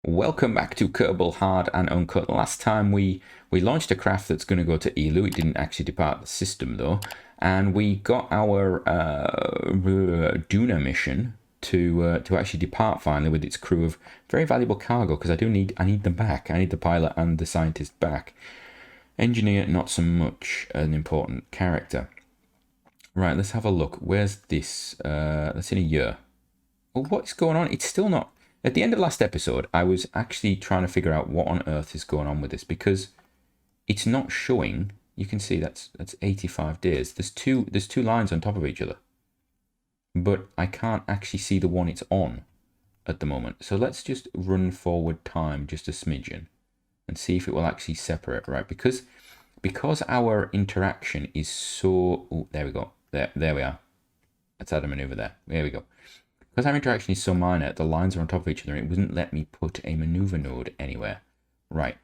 Welcome back to Kerbal Hard and Uncut. Last time we launched a craft that's going to go to Elu. It didn't actually depart the system though, and we got our Duna mission to actually depart finally with its crew of very valuable cargo, because I need them back. I need the pilot and the scientist back. Engineer, not so much an important character. Right, let's have a look. Where's this? That's in a year. Well, what's going on? It's still not. At the end of last episode, I was actually trying to figure out what on earth is going on with this, because it's not showing. You can see that's 85 days. There's two lines on top of each other, but I can't actually see the one it's on at the moment. So let's just run forward time just a smidgen and see if it will actually separate, right? Because our interaction is so... Oh, there we go. There we are. Let's add a maneuver there. There we go. Because our interaction is so minor, the lines are on top of each other, and it wouldn't let me put a maneuver node anywhere. Right.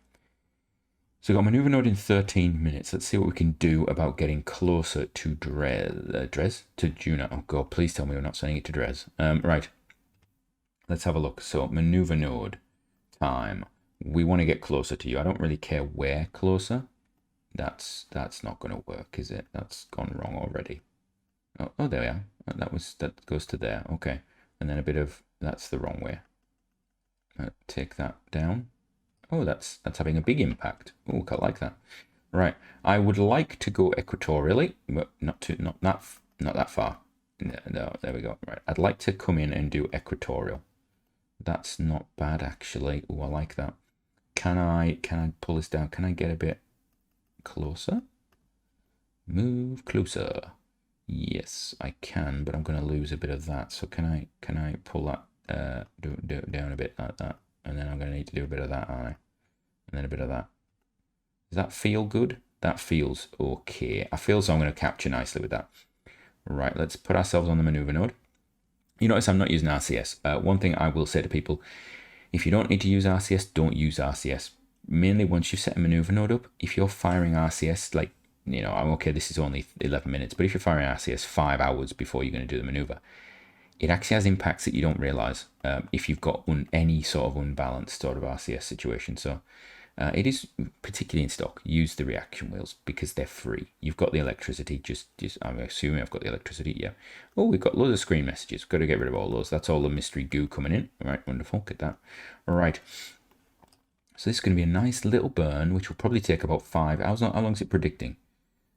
So we've got a maneuver node in 13 minutes. Let's see what we can do about getting closer to Dres? To Juna. Oh god, please tell me we're not sending it to Dres. Right. Let's have a look. So maneuver node time. We want to get closer to you. I don't really care where closer. That's not going to work, is it? That's gone wrong already. Oh, there we are. That goes to there. Okay. And then a bit of, that's the wrong way. Take that down. Oh, that's having a big impact. Oh, I like that. Right. I would like to go equatorially, but not that far. No, there we go. Right. I'd like to come in and do equatorial. That's not bad actually. Oh, I like that. Can I pull this down? Can I get a bit closer? Move closer. Yes, I can, but I'm going to lose a bit of that. So can I pull that down a bit like that? And then I'm going to need to do a bit of that, aren't I? And then a bit of that. Does that feel good? That feels okay. I feel so I'm going to capture nicely with that. Right, let's put ourselves on the maneuver node. You notice I'm not using RCS. One thing I will say to people, if you don't need to use RCS, don't use RCS. Mainly once you set a maneuver node up, if you're firing RCS, like, you know, I'm okay, this is only 11 minutes, but if you're firing RCS 5 hours before you're going to do the maneuver, it actually has impacts that you don't realize if you've got any sort of unbalanced sort of RCS situation. So it is particularly in stock. Use the reaction wheels because they're free. You've got the electricity. Just I'm assuming I've got the electricity. Yeah. Oh, we've got loads of screen messages. Got to get rid of all those. That's all the mystery goo coming in. All right, wonderful. Get that. All right. So this is going to be a nice little burn, which will probably take about 5 hours. How long is it predicting?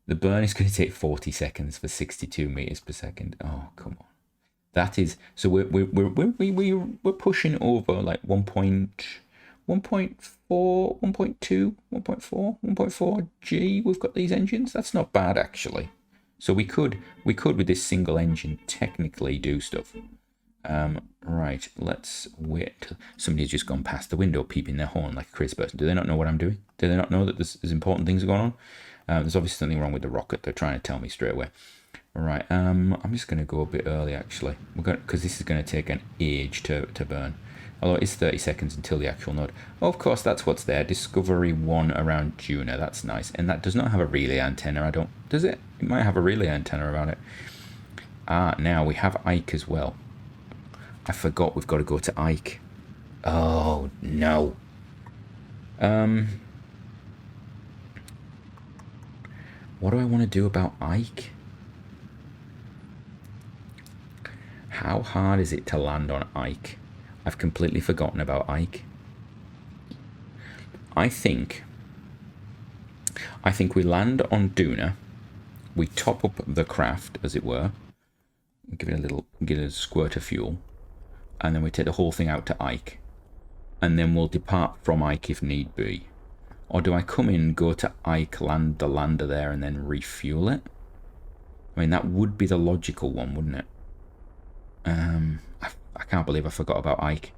The burn is going to take 40 seconds for 62 meters per second. Oh, come on. That is, so we're pushing over like 1.4, 1.2, 1.4, 1.4 G. We've got these engines. That's not bad actually. So we could with this single engine technically do stuff. Right, let's wait. Somebody's just gone past the window peeping their horn like a crazy person. Do they not know what I'm doing? Do they not know that there's important things going on? There's obviously something wrong with the rocket. They're trying to tell me straight away. All right, I'm just going to go a bit early actually. Because this is going to take an age to burn. Although it's 30 seconds until the actual node. Oh, of course, that's what's there. Discovery 1 around Juna. That's nice. And that does not have a relay antenna. Does it? It might have a relay antenna around it. Now we have Ike as well. I forgot we've got to go to Ike. Oh, no. What do I want to do about Ike? How hard is it to land on Ike? I've completely forgotten about Ike. I think we land on Duna. We top up the craft, as it were. Give it a squirt of fuel. And then we take the whole thing out to Ike. And then we'll depart from Ike if need be. Or do I come in, go to Ike, land the lander there, and then refuel it? I mean, that would be the logical one, wouldn't it? I can't believe I forgot about Ike.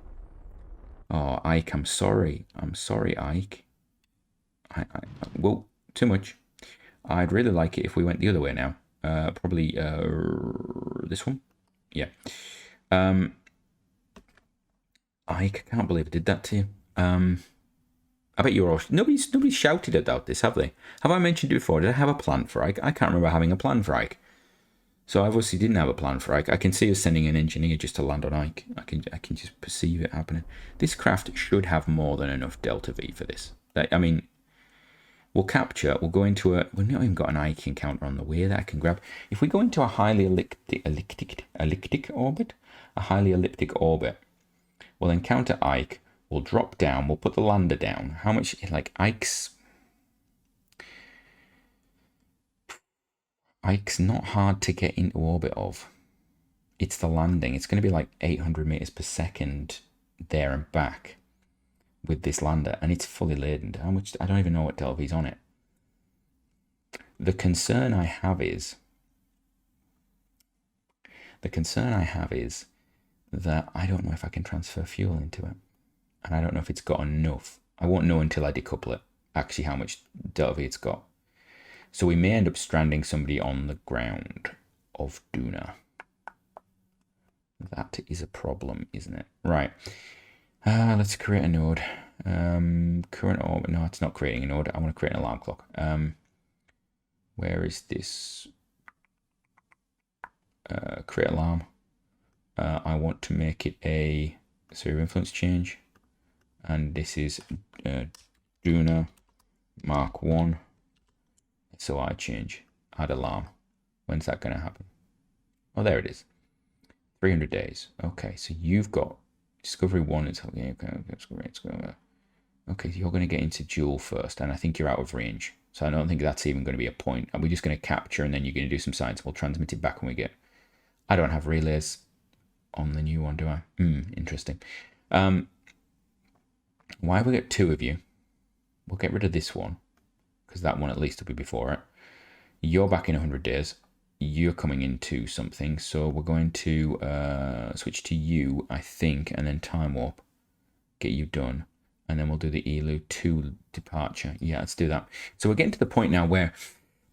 Oh, Ike, I'm sorry. I'm sorry, Ike. Well, too much. I'd really like it if we went the other way now. Probably this one. Yeah. Ike, I can't believe I did that to you. I bet you're all... Nobody's shouted about this, have they? Have I mentioned it before? Did I have a plan for Ike? I can't remember having a plan for Ike. So I obviously didn't have a plan for Ike. I can see us sending an engineer just to land on Ike. I can just perceive it happening. This craft should have more than enough Delta V for this. I mean, we'll capture, we'll go into a, we've not even got an Ike encounter on the way that I can grab. If we go into a highly elliptic orbit, we'll encounter Ike, we'll drop down, we'll put the lander down. How much, like Ike's not hard to get into orbit of. It's the landing. It's going to be like 800 meters per second there and back with this lander, and it's fully laden. How much? I don't even know what Delta V's on it. The concern I have is that I don't know if I can transfer fuel into it, and I don't know if it's got enough. I won't know until I decouple it, actually how much Delta V it's got. So we may end up stranding somebody on the ground of Duna. That is a problem, isn't it? Right. Let's create a node. Current orbit. No, it's not creating a node. I want to create an alarm clock. Where is this? Create alarm. I want to make it a sphere of influence change. And this is Duna Mark 1. So I change. Add alarm. When's that going to happen? Oh, there it is. 300 days. Okay, so you've got Discovery 1 is okay, so you're going to get into Duel first, and I think you're out of range. So I don't think that's even going to be a point. Are we just going to capture and then you're going to do some science? We'll transmit it back when we get... I don't have relays on the new one, do I? Interesting. Why have we got 2 of you? We'll get rid of this one, because that one at least will be before it. You're back in 100 days. You're coming into something, so we're going to switch to you, I think, and then time warp, get you done, and then we'll do the ELU 2 departure. Yeah, let's do that. So we're getting to the point now where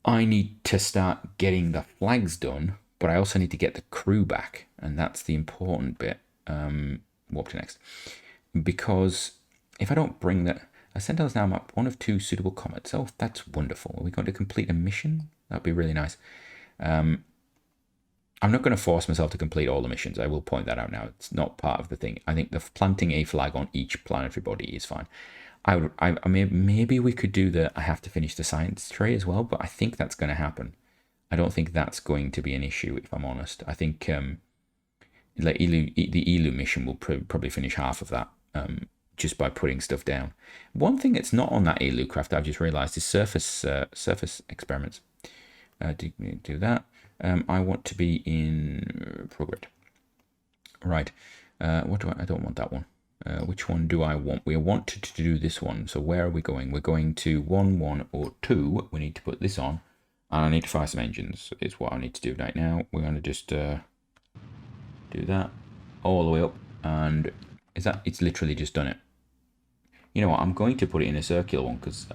I need to start getting the flags done, but I also need to get the crew back, and that's the important bit. Warp to next, because if I don't bring that, I sent us now map 1 of 2 suitable comets. Oh, that's wonderful. Are we going to complete a mission? That'd be really nice. I'm not going to force myself to complete all the missions. I will point that out now. It's not part of the thing. I think the planting a flag on each planetary body is fine. I mean, maybe we could do the I have to finish the science tray as well, but I think that's going to happen. I don't think that's going to be an issue, if I'm honest. I think like the ELU mission will probably finish half of that just by putting stuff down. One thing that's not on that ELU craft I've just realized is surface experiments. Do that. I want to be in progress. Right. What do I don't want that one. Which one do I want? We want to do this one. So where are we going? We're going to 1, 1, or 2. We need to put this on. And I need to fire some engines is what I need to do right now. We're going to just do that all the way up. And is that, it's literally just done it. You know what? I'm going to put it in a circular one because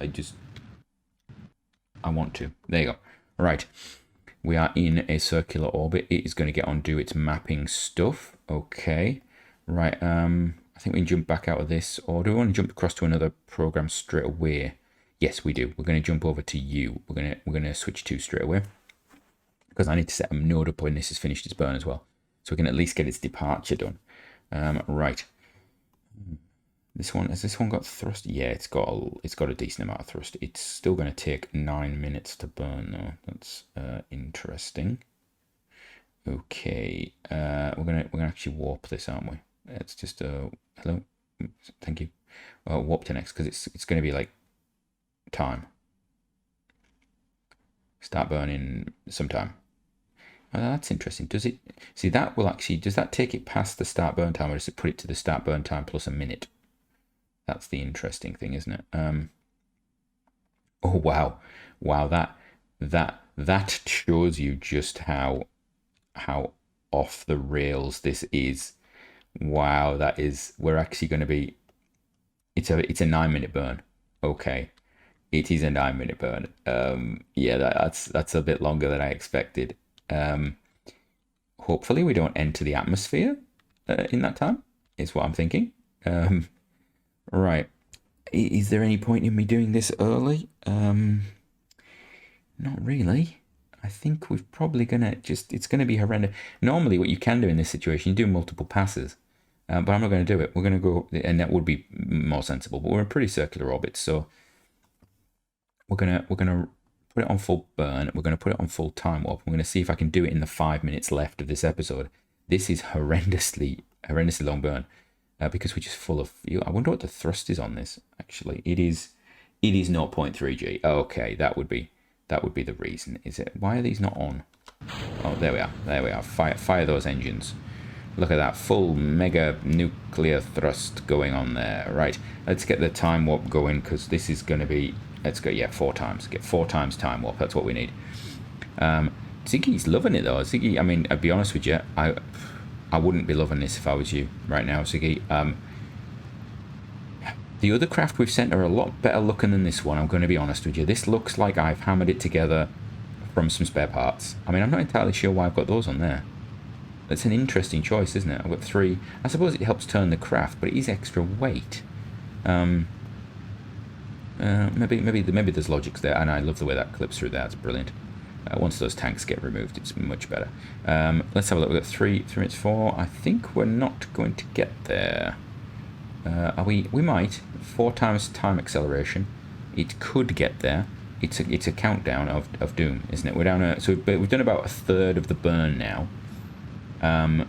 I want to. There you go. Right. We are in a circular orbit. It is going to get on, do its mapping stuff. Okay. Right. I think we can jump back out of this. Or do we want to jump across to another program straight away? Yes, we do. We're going to jump over to you. We're going to switch to straight away. Because I need to set a node up when this has finished its burn as well. So we can at least get its departure done. Right. This one, has this one got thrust? Yeah, it's got a decent amount of thrust. It's still going to take 9 minutes to burn though. That's interesting. Okay, we're gonna actually warp this, aren't we? It's just hello, thank you. Warp to next because it's going to be like time. Start burning sometime. That's interesting. Does it see that will actually does that take it past the start burn time, or does it put it to the start burn time plus a minute? That's the interesting thing, isn't it? Oh wow, that shows you just how off the rails this is. Wow, that is. We're actually going to be. It's a 9-minute burn. Okay, it is a 9-minute burn. Yeah, that's a bit longer than I expected. Hopefully we don't enter the atmosphere in that time. Is what I'm thinking. Right. Is there any point in me doing this early? Not really. I think we've probably gonna it's gonna be horrendous. Normally what you can do in this situation, you do multiple passes. But I'm not going to do it. We're going to go, and that would be more sensible. But we're in pretty circular orbit, so we're gonna put it on full burn. We're going to put it on full time warp. We're going to see if I can do it in the 5 minutes left of this episode. This is horrendously long burn because we're just full of fuel. I wonder what the thrust is on this. Actually, it is 0.3 G. Okay, that would be the reason. Is it? Why are these not on? Oh, there we are. There we are. Fire those engines. Look at that full mega nuclear thrust going on there. Right, let's get the time warp going because this is going to be, let's go, yeah, 4 times. Get 4 times time warp, that's what we need. Ziggy's loving it though. Ziggy, I mean, I'll be honest with you, I wouldn't be loving this if I was you right now, Ziggy. The other craft we've sent are a lot better looking than this one, I'm going to be honest with you. This looks like I've hammered it together from some spare parts. I mean, I'm not entirely sure why I've got those on there. That's an interesting choice, isn't it? I've got 3. I suppose it helps turn the craft, but it is extra weight. Maybe there's logics there, and I love the way that clips through there. It's brilliant. Once those tanks get removed, it's much better. Let's have a look. We've got 3 minutes 4. I think we're not going to get there. Are we? We might. 4 times time acceleration. It could get there. It's a countdown of doom, isn't it? We're down. So we've done about a third of the burn now. The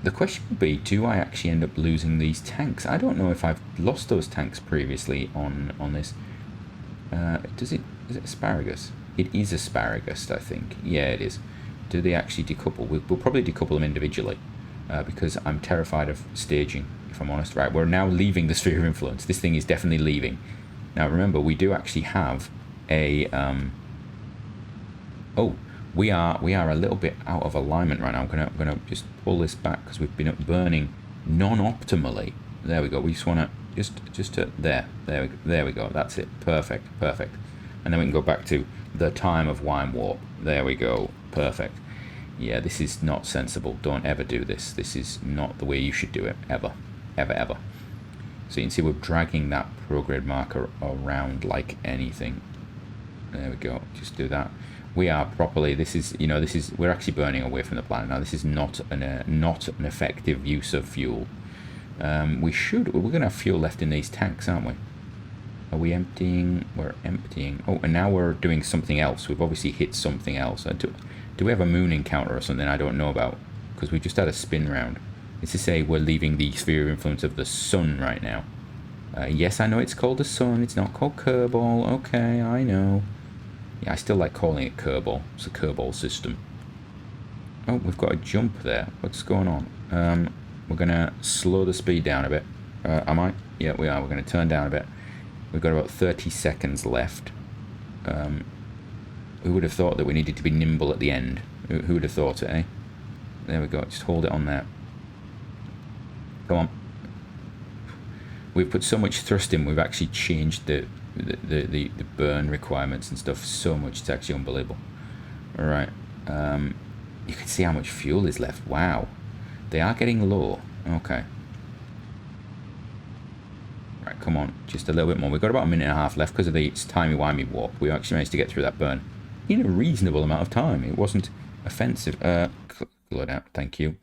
question would be, do I actually end up losing these tanks? I don't know if I've lost those tanks previously on this. Is it asparagus? It is asparagus, I think. Yeah, it is. Do they actually decouple? We'll probably decouple them individually because I'm terrified of staging, if I'm honest. Right, we're now leaving the sphere of influence. This thing is definitely leaving. Now, remember, we do actually have a... We are a little bit out of alignment right now. I'm gonna just pull this back because we've been burning non-optimally. There we go. We just want to just to there we go. That's it. Perfect. And then we can go back to the time of wine warp. There we go. Perfect. Yeah, this is not sensible. Don't ever do this. This is not the way you should do it ever. So you can see we're dragging that prograde marker around like anything. There we go. Just do that. We are properly. We're actually burning away from the planet now. This is not an effective use of fuel. We're going to have fuel left in these tanks, aren't we? Are we emptying? We're emptying. Oh, and now we're doing something else. We've obviously hit something else. Do we have a moon encounter or something I don't know about? Because we just had a spin round. It's to say we're leaving the sphere of influence of the sun right now. Yes, I know it's called the sun. It's not called Kerbal. Okay, I know. Yeah, I still like calling it Kerbal. It's a Kerbal system. Oh, we've got a jump there. What's going on? We're going to slow the speed down a bit. Am I? Yeah, we are. We're going to turn down a bit. We've got about 30 seconds left. Who would have thought that we needed to be nimble at the end? Who would have thought it, eh? There we go. Just hold it on there. Come on. We've put so much thrust in, we've actually changed the burn requirements and stuff so much. It's actually unbelievable. All right. You can see how much fuel is left. Wow. They are getting low. Okay. Right, come on. Just a little bit more. We've got about a minute and a half left because of the timey-wimey warp. We actually managed to get through that burn in a reasonable amount of time. It wasn't offensive. Load out. Thank you.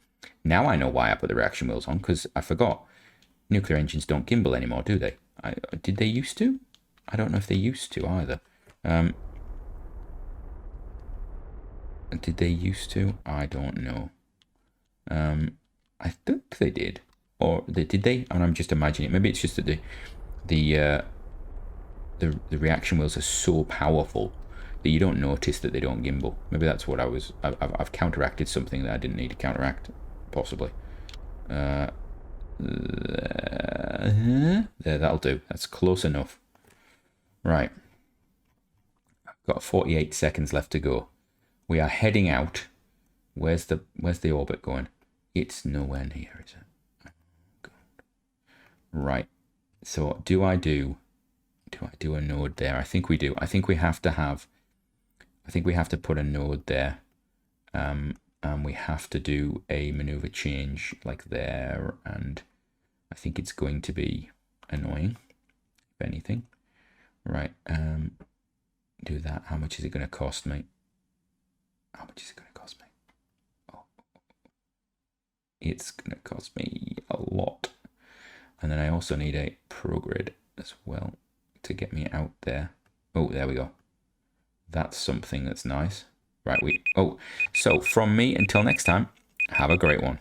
Now I know why I put the reaction wheels on, because I forgot. Nuclear engines don't gimbal anymore, do they? Did they used to? I don't know if they used to either. Did they used to? I don't know. I think they did. Or did they? And I'm just imagining it. Maybe it's just that the reaction wheels are so powerful that you don't notice that they don't gimbal. Maybe that's what I've counteracted something that I didn't need to counteract, possibly. There, that'll do. That's close enough. Right. I've got 48 seconds left to go. We are heading out. Where's the orbit going? It's nowhere near, is it? Oh, God. Right. So do I do a node there? I think we do. I think we have to put a node there. And we have to do a maneuver change like there, and I think it's going to be annoying, if anything. Right. do that. How much is it going to cost me? How much is it going to cost me? Oh, it's going to cost me a lot. And then I also need a prograde as well to get me out there. Oh, there we go. That's something that's nice. Right, so from me, until next time, have a great one.